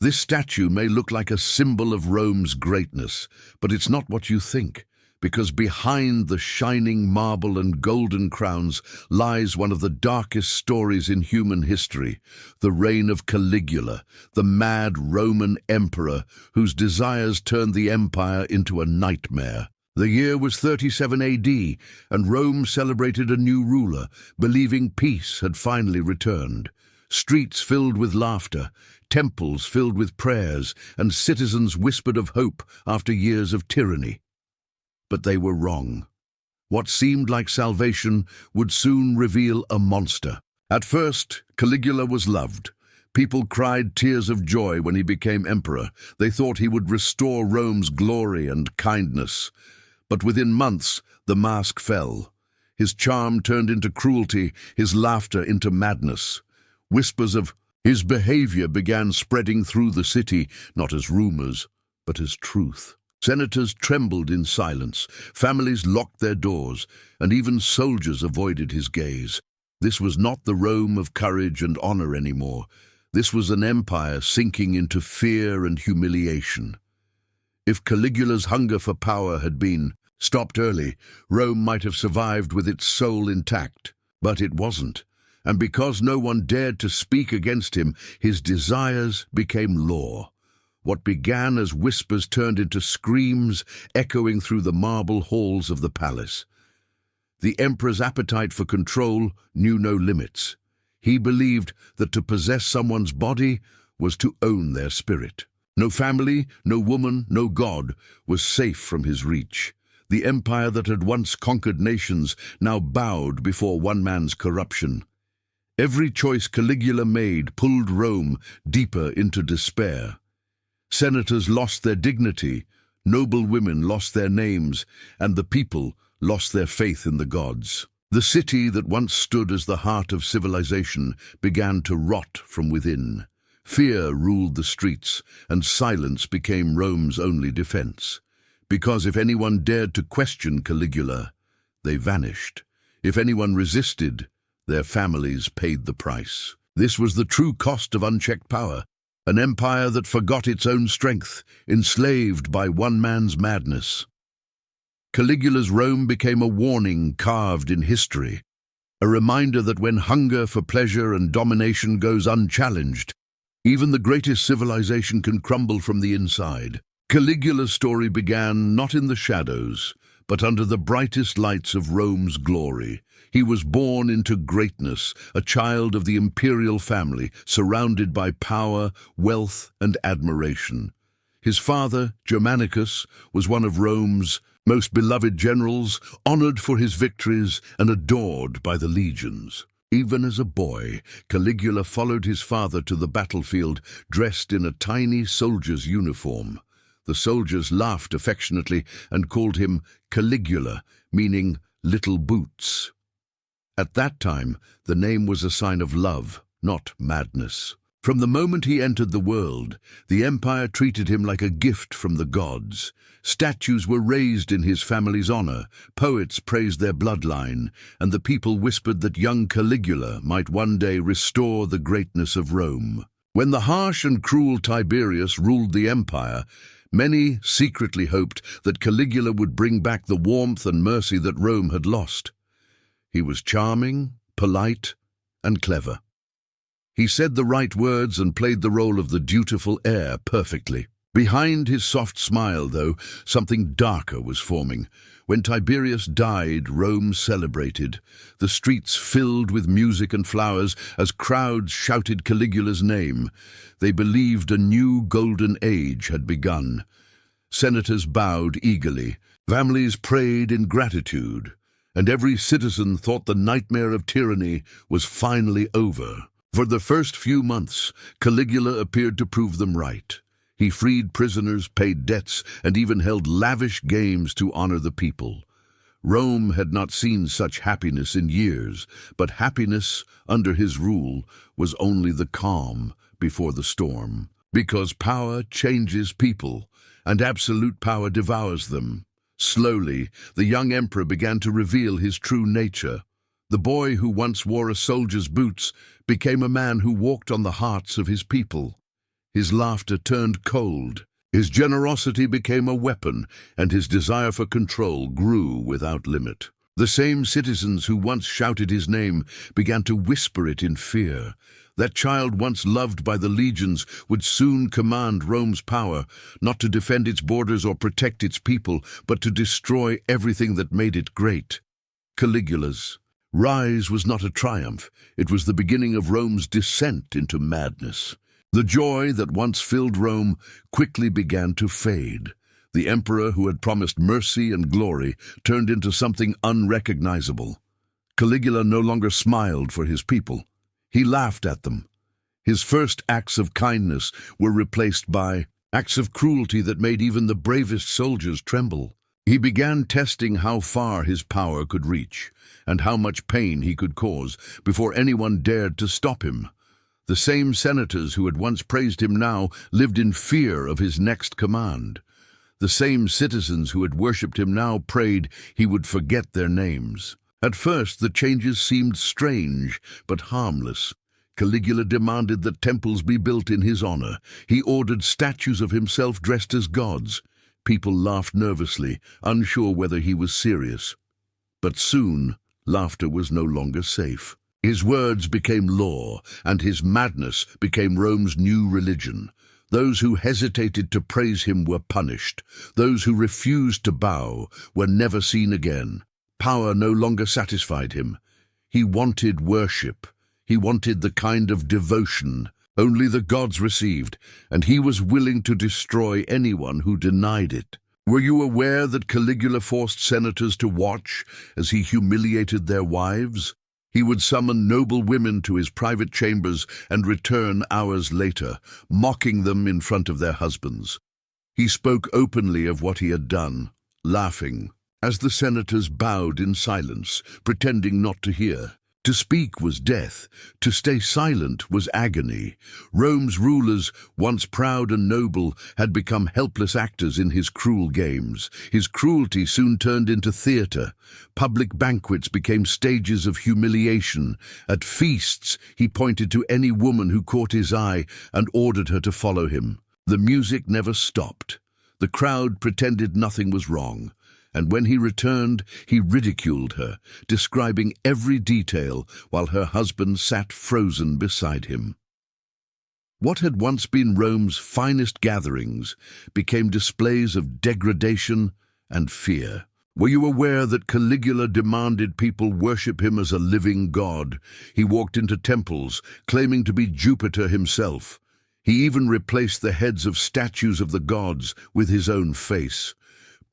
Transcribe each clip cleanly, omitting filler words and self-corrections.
This statue may look like a symbol of Rome's greatness, but it's not what you think, because behind the shining marble and golden crowns lies one of the darkest stories in human history, the reign of Caligula, the mad Roman emperor whose desires turned the empire into a nightmare. The year was 37 AD, and Rome celebrated a new ruler, believing peace had finally returned. Streets filled with laughter, temples filled with prayers, and citizens whispered of hope after years of tyranny. But they were wrong. What seemed like salvation would soon reveal a monster. At first, Caligula was loved. People cried tears of joy when he became emperor. They thought he would restore Rome's glory and kindness. But within months, the mask fell. His charm turned into cruelty, his laughter into madness. Whispers of his behavior began spreading through the city, not as rumors, but as truth. Senators trembled in silence, families locked their doors, and even soldiers avoided his gaze. This was not the Rome of courage and honor anymore. This was an empire sinking into fear and humiliation. If Caligula's hunger for power had been stopped early, Rome might have survived with its soul intact. But it wasn't, and because no one dared to speak against him, his desires became law. What began as whispers turned into screams echoing through the marble halls of the palace. The emperor's appetite for control knew no limits. He believed that to possess someone's body was to own their spirit. No family, no woman, no god was safe from his reach. The empire that had once conquered nations now bowed before one man's corruption. Every choice Caligula made pulled Rome deeper into despair. Senators lost their dignity, noble women lost their names, and the people lost their faith in the gods. The city that once stood as the heart of civilization began to rot from within. Fear ruled the streets, and silence became Rome's only defense. Because if anyone dared to question Caligula, they vanished. If anyone resisted, their families paid the price. This was the true cost of unchecked power, an empire that forgot its own strength, enslaved by one man's madness. Caligula's Rome became a warning carved in history, a reminder that when hunger for pleasure and domination goes unchallenged, even the greatest civilization can crumble from the inside. Caligula's story began not in the shadows, but under the brightest lights of Rome's glory. He was born into greatness, a child of the imperial family, surrounded by power, wealth, and admiration. His father, Germanicus, was one of Rome's most beloved generals, honored for his victories and adored by the legions. Even as a boy, Caligula followed his father to the battlefield, dressed in a tiny soldier's uniform. The soldiers laughed affectionately and called him Caligula, meaning little boots. At that time, the name was a sign of love, not madness. From the moment he entered the world, the empire treated him like a gift from the gods. Statues were raised in his family's honor, poets praised their bloodline, and the people whispered that young Caligula might one day restore the greatness of Rome. When the harsh and cruel Tiberius ruled the empire, many secretly hoped that Caligula would bring back the warmth and mercy that Rome had lost. He was charming, polite, and clever. He said the right words and played the role of the dutiful heir perfectly. Behind his soft smile, though, something darker was forming. When Tiberius died, Rome celebrated. The streets filled with music and flowers as crowds shouted Caligula's name. They believed a new golden age had begun. Senators bowed eagerly. Families prayed in gratitude. And every citizen thought the nightmare of tyranny was finally over. For the first few months, Caligula appeared to prove them right. He freed prisoners, paid debts, and even held lavish games to honor the people. Rome had not seen such happiness in years, but happiness under his rule was only the calm before the storm. Because power changes people, and absolute power devours them. Slowly, the young emperor began to reveal his true nature. The boy who once wore a soldier's boots became a man who walked on the hearts of his people. His laughter turned cold. His generosity became a weapon, and his desire for control grew without limit. The same citizens who once shouted his name began to whisper it in fear. That child once loved by the legions would soon command Rome's power, not to defend its borders or protect its people, but to destroy everything that made it great. Caligula's rise was not a triumph. It was the beginning of Rome's descent into madness. The joy that once filled Rome quickly began to fade. The emperor who had promised mercy and glory turned into something unrecognizable. Caligula no longer smiled for his people. He laughed at them. His first acts of kindness were replaced by acts of cruelty that made even the bravest soldiers tremble. He began testing how far his power could reach and how much pain he could cause before anyone dared to stop him. The same senators who had once praised him now lived in fear of his next command. The same citizens who had worshipped him now prayed he would forget their names. At first, the changes seemed strange, but harmless. Caligula demanded that temples be built in his honor. He ordered statues of himself dressed as gods. People laughed nervously, unsure whether he was serious. But soon, laughter was no longer safe. His words became law, and his madness became Rome's new religion. Those who hesitated to praise him were punished. Those who refused to bow were never seen again. Power no longer satisfied him. He wanted worship. He wanted the kind of devotion only the gods received, and he was willing to destroy anyone who denied it. Were you aware that Caligula forced senators to watch as he humiliated their wives? He would summon noble women to his private chambers and return hours later, mocking them in front of their husbands. He spoke openly of what he had done, laughing, as the senators bowed in silence, pretending not to hear. To speak was death. To stay silent was agony. Rome's rulers, once proud and noble, had become helpless actors in his cruel games. His cruelty soon turned into theater. Public banquets became stages of humiliation. At feasts, he pointed to any woman who caught his eye and ordered her to follow him. The music never stopped. The crowd pretended nothing was wrong. And when he returned, he ridiculed her, describing every detail while her husband sat frozen beside him. What had once been Rome's finest gatherings became displays of degradation and fear. Were you aware that Caligula demanded people worship him as a living god? He walked into temples, claiming to be Jupiter himself. He even replaced the heads of statues of the gods with his own face.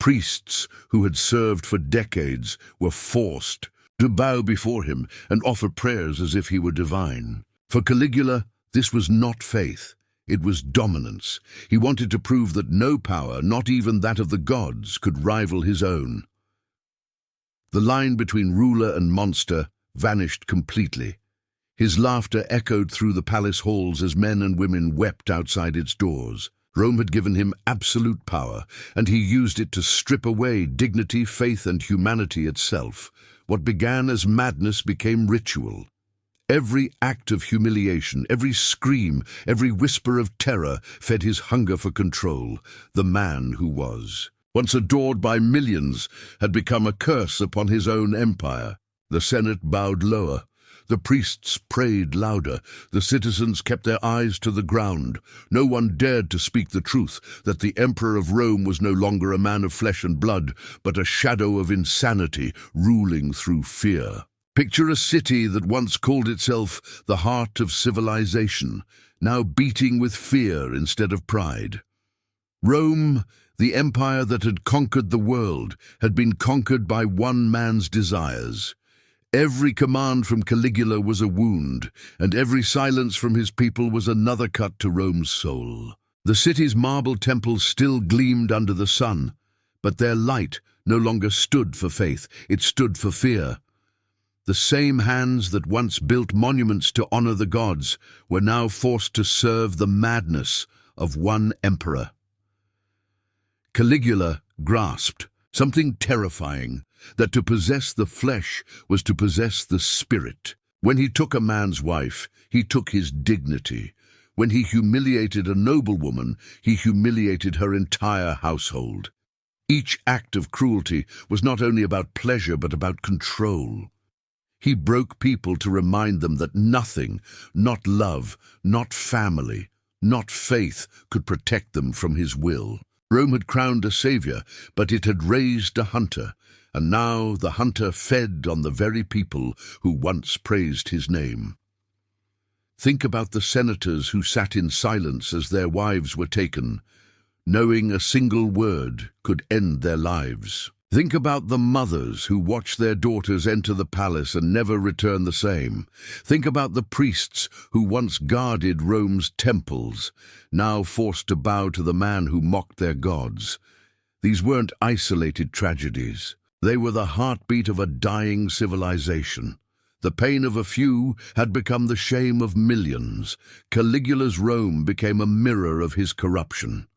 Priests who had served for decades were forced to bow before him and offer prayers as if he were divine. For Caligula, this was not faith, it was dominance. He wanted to prove that no power, not even that of the gods, could rival his own. The line between ruler and monster vanished completely. His laughter echoed through the palace halls as men and women wept outside its doors. Rome had given him absolute power, and he used it to strip away dignity, faith, and humanity itself. What began as madness became ritual. Every act of humiliation, every scream, every whisper of terror fed his hunger for control. The man who was, once adored by millions, had become a curse upon his own empire. The Senate bowed lower. The priests prayed louder. The citizens kept their eyes to the ground. No one dared to speak the truth, that the Emperor of Rome was no longer a man of flesh and blood, but a shadow of insanity ruling through fear. Picture a city that once called itself the heart of civilization, now beating with fear instead of pride. Rome, the empire that had conquered the world, had been conquered by one man's desires. Every command from Caligula was a wound, and every silence from his people was another cut to Rome's soul. The city's marble temples still gleamed under the sun, but their light no longer stood for faith, it stood for fear. The same hands that once built monuments to honor the gods were now forced to serve the madness of one emperor. Caligula grasped something terrifying, that to possess the flesh was to possess the spirit. When he took a man's wife, he took his dignity. When he humiliated a noblewoman, he humiliated her entire household. Each act of cruelty was not only about pleasure but about control. He broke people to remind them that nothing, not love, not family, not faith, could protect them from his will. Rome had crowned a savior, but it had raised a hunter, and now the hunter fed on the very people who once praised his name. Think about the senators who sat in silence as their wives were taken, knowing a single word could end their lives. Think about the mothers who watched their daughters enter the palace and never return the same. Think about the priests who once guarded Rome's temples, now forced to bow to the man who mocked their gods. These weren't isolated tragedies. They were the heartbeat of a dying civilization. The pain of a few had become the shame of millions. Caligula's Rome became a mirror of his corruption.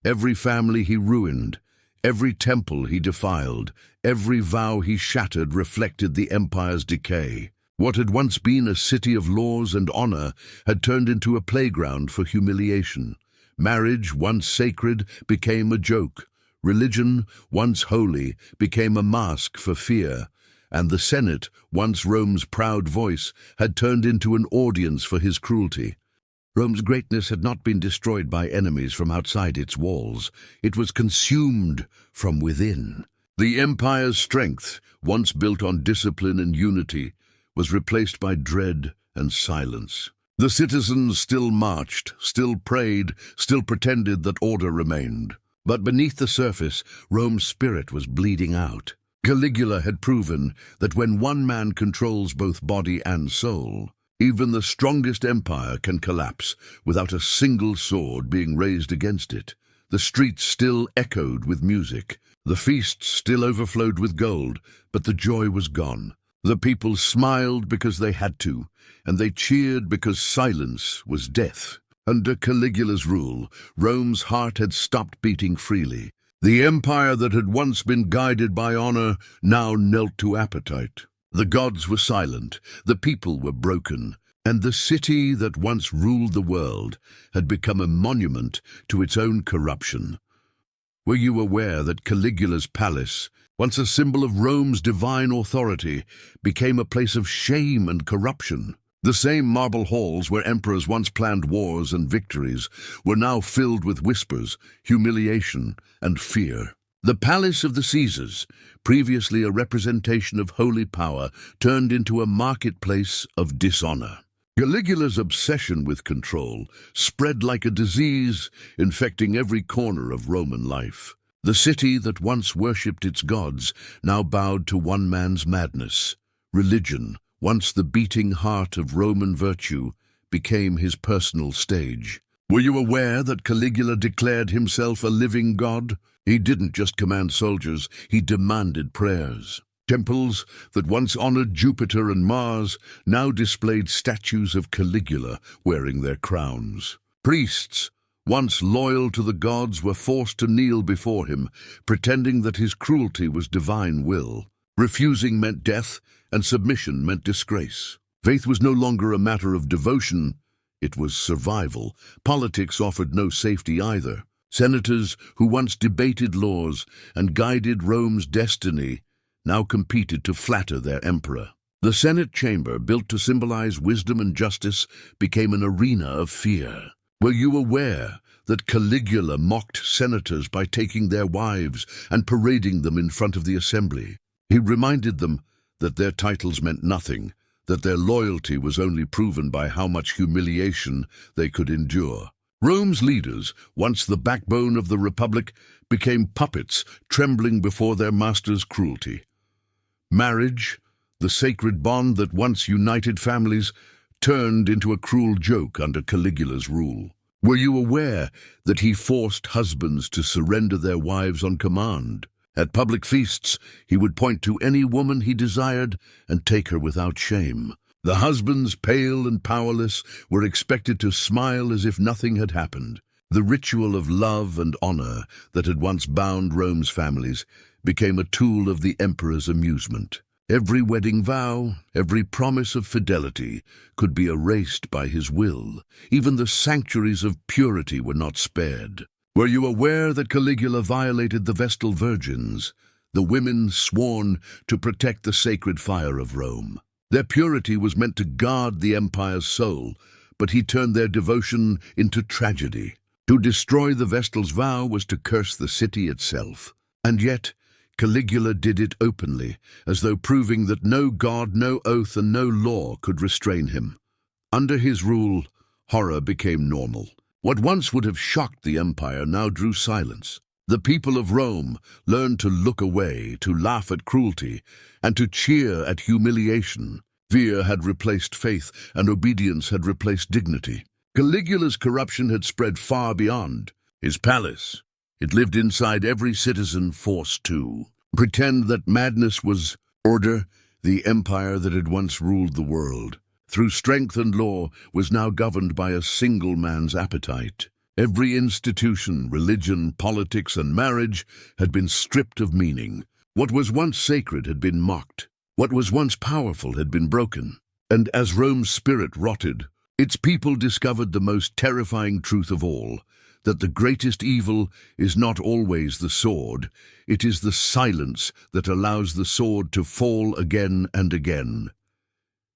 Every family he ruined, every temple he defiled, every vow he shattered reflected the empire's decay. What had once been a city of laws and honor had turned into a playground for humiliation. Marriage, once sacred, became a joke. Religion, once holy, became a mask for fear. And the Senate, once Rome's proud voice, had turned into an audience for his cruelty. Rome's greatness had not been destroyed by enemies from outside its walls. It was consumed from within. The empire's strength, once built on discipline and unity, was replaced by dread and silence. The citizens still marched, still prayed, still pretended that order remained. But beneath the surface, Rome's spirit was bleeding out. Caligula had proven that when one man controls both body and soul, even the strongest empire can collapse without a single sword being raised against it. The streets still echoed with music. The feasts still overflowed with gold, but the joy was gone. The people smiled because they had to, and they cheered because silence was death. Under Caligula's rule, Rome's heart had stopped beating freely. The empire that had once been guided by honor now knelt to appetite. The gods were silent, the people were broken, and the city that once ruled the world had become a monument to its own corruption. Were you aware that Caligula's palace, once a symbol of Rome's divine authority, became a place of shame and corruption? The same marble halls where emperors once planned wars and victories were now filled with whispers, humiliation, and fear. The palace of the Caesars, previously a representation of holy power, turned into a marketplace of dishonor. Caligula's obsession with control spread like a disease, infecting every corner of Roman life. The city that once worshipped its gods now bowed to one man's madness. Religion, once the beating heart of Roman virtue, became his personal stage. Were you aware that Caligula declared himself a living god? He didn't just command soldiers, he demanded prayers. Temples that once honored Jupiter and Mars now displayed statues of Caligula wearing their crowns. Priests, once loyal to the gods, were forced to kneel before him, pretending that his cruelty was divine will. Refusing meant death, and submission meant disgrace. Faith was no longer a matter of devotion, it was survival. Politics offered no safety either. Senators who once debated laws and guided Rome's destiny now competed to flatter their emperor. The Senate chamber, built to symbolize wisdom and justice, became an arena of fear. Were you aware that Caligula mocked senators by taking their wives and parading them in front of the assembly? He reminded them that their titles meant nothing, that their loyalty was only proven by how much humiliation they could endure. Rome's leaders, once the backbone of the Republic, became puppets trembling before their master's cruelty. Marriage, the sacred bond that once united families, turned into a cruel joke under Caligula's rule. Were you aware that he forced husbands to surrender their wives on command? At public feasts, he would point to any woman he desired and take her without shame. The husbands, pale and powerless, were expected to smile as if nothing had happened. The ritual of love and honor that had once bound Rome's families became a tool of the emperor's amusement. Every wedding vow, every promise of fidelity could be erased by his will. Even the sanctuaries of purity were not spared. Were you aware that Caligula violated the Vestal Virgins, the women sworn to protect the sacred fire of Rome? Their purity was meant to guard the empire's soul, but he turned their devotion into tragedy. To destroy the Vestal's vow was to curse the city itself. And yet, Caligula did it openly, as though proving that no god, no oath, and no law could restrain him. Under his rule, horror became normal. What once would have shocked the empire now drew silence. The people of Rome learned to look away, to laugh at cruelty, and to cheer at humiliation. Fear had replaced faith, and obedience had replaced dignity. Caligula's corruption had spread far beyond his palace. It lived inside every citizen forced to pretend that madness was order. The empire that had once ruled the world, through strength and law, was now governed by a single man's appetite. Every institution, religion, politics, and marriage had been stripped of meaning. What was once sacred had been mocked. What was once powerful had been broken. And as Rome's spirit rotted, its people discovered the most terrifying truth of all, that the greatest evil is not always the sword. It is the silence that allows the sword to fall again and again.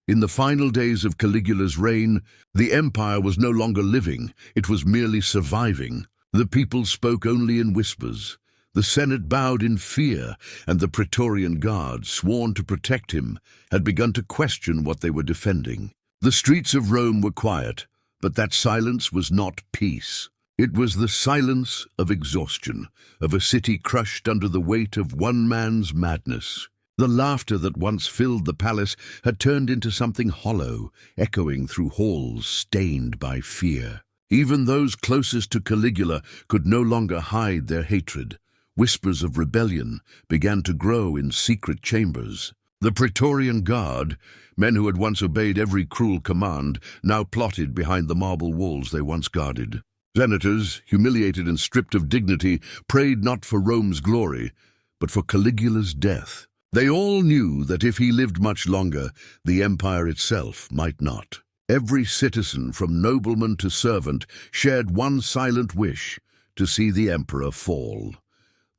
In the final days of Caligula's reign, the empire was no longer living, it was merely surviving. The people spoke only in whispers. The Senate bowed in fear, and the Praetorian Guard, sworn to protect him, had begun to question what they were defending. The streets of Rome were quiet, but that silence was not peace. It was the silence of exhaustion, of a city crushed under the weight of one man's madness. The laughter that once filled the palace had turned into something hollow, echoing through halls stained by fear. Even those closest to Caligula could no longer hide their hatred. Whispers of rebellion began to grow in secret chambers. The Praetorian Guard, men who had once obeyed every cruel command, now plotted behind the marble walls they once guarded. Senators, humiliated and stripped of dignity, prayed not for Rome's glory, but for Caligula's death. They all knew that if he lived much longer, the empire itself might not. Every citizen, from nobleman to servant, shared one silent wish: to see the emperor fall.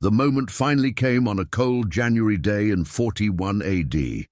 The moment finally came on a cold January day in 41 AD.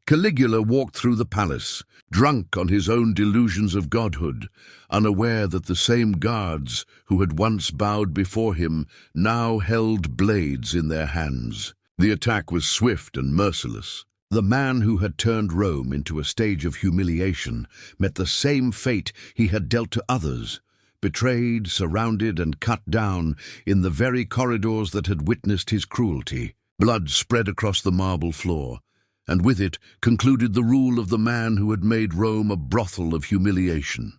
Caligula walked through the palace, drunk on his own delusions of godhood, unaware that the same guards who had once bowed before him now held blades in their hands. The attack was swift and merciless. The man who had turned Rome into a stage of humiliation met the same fate he had dealt to others, betrayed, surrounded, and cut down in the very corridors that had witnessed his cruelty. Blood spread across the marble floor, and with it concluded the rule of the man who had made Rome a brothel of humiliation.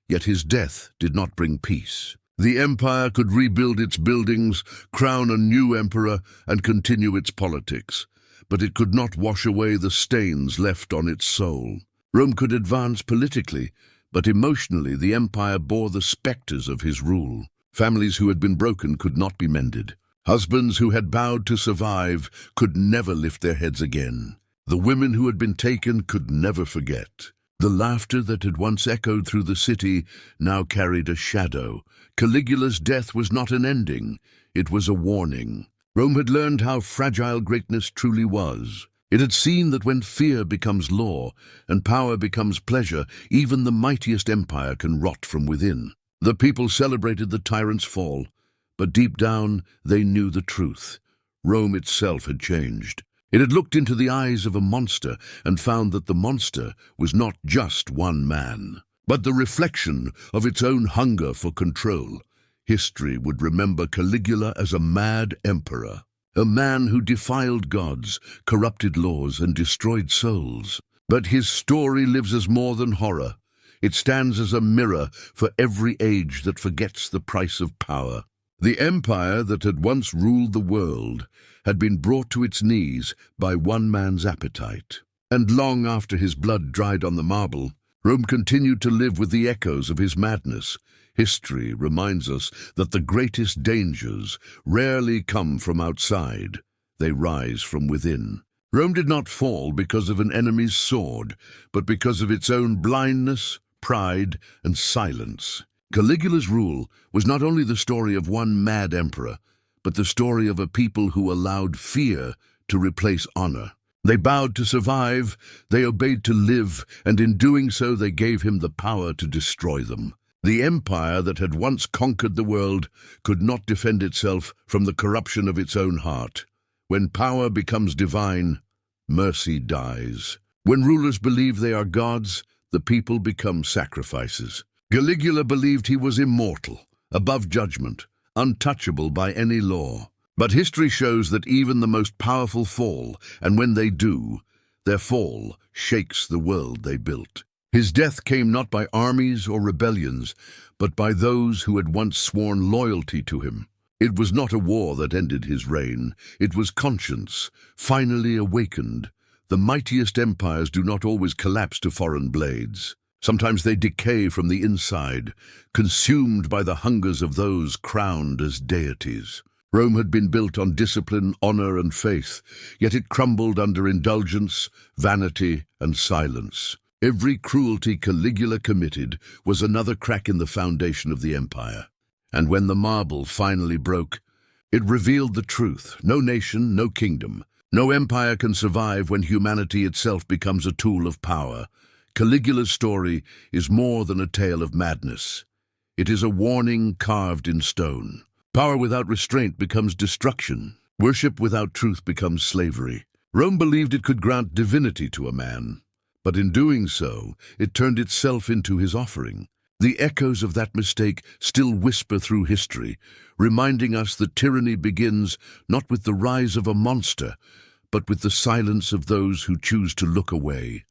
Yet his death did not bring peace. The empire could rebuild its buildings, crown a new emperor, and continue its politics, but it could not wash away the stains left on its soul. Rome could advance politically, but emotionally the empire bore the specters of his rule. Families who had been broken could not be mended. Husbands who had bowed to survive could never lift their heads again. The women who had been taken could never forget. The laughter that had once echoed through the city now carried a shadow. Caligula's death was not an ending, it was a warning. Rome had learned how fragile greatness truly was. It had seen that when fear becomes law and power becomes pleasure, even the mightiest empire can rot from within. The people celebrated the tyrant's fall, but deep down they knew the truth. Rome itself had changed. It had looked into the eyes of a monster and found that the monster was not just one man, but the reflection of its own hunger for control. History would remember Caligula as a mad emperor, a man who defiled gods, corrupted laws, and destroyed souls. But his story lives as more than horror. It stands as a mirror for every age that forgets the price of power. The empire that had once ruled the world had been brought to its knees by one man's appetite. And long after his blood dried on the marble, Rome continued to live with the echoes of his madness. History reminds us that the greatest dangers rarely come from outside. They rise from within. Rome did not fall because of an enemy's sword, but because of its own blindness, pride, and silence. Caligula's rule was not only the story of one mad emperor, but the story of a people who allowed fear to replace honor. They bowed to survive, they obeyed to live, and in doing so they gave him the power to destroy them. The empire that had once conquered the world could not defend itself from the corruption of its own heart. When power becomes divine, mercy dies. When rulers believe they are gods, the people become sacrifices. Caligula believed he was immortal, above judgment, untouchable by any law. But history shows that even the most powerful fall, and when they do, their fall shakes the world they built. His death came not by armies or rebellions, but by those who had once sworn loyalty to him. It was not a war that ended his reign. It was conscience, finally awakened. The mightiest empires do not always collapse to foreign blades. Sometimes they decay from the inside, consumed by the hungers of those crowned as deities. Rome had been built on discipline, honor, and faith, yet it crumbled under indulgence, vanity, and silence. Every cruelty Caligula committed was another crack in the foundation of the empire. And when the marble finally broke, it revealed the truth. No nation, no kingdom, no empire can survive when humanity itself becomes a tool of power. Caligula's story is more than a tale of madness. It is a warning carved in stone. Power without restraint becomes destruction. Worship without truth becomes slavery. Rome believed it could grant divinity to a man, but in doing so, it turned itself into his offering. The echoes of that mistake still whisper through history, reminding us that tyranny begins not with the rise of a monster, but with the silence of those who choose to look away.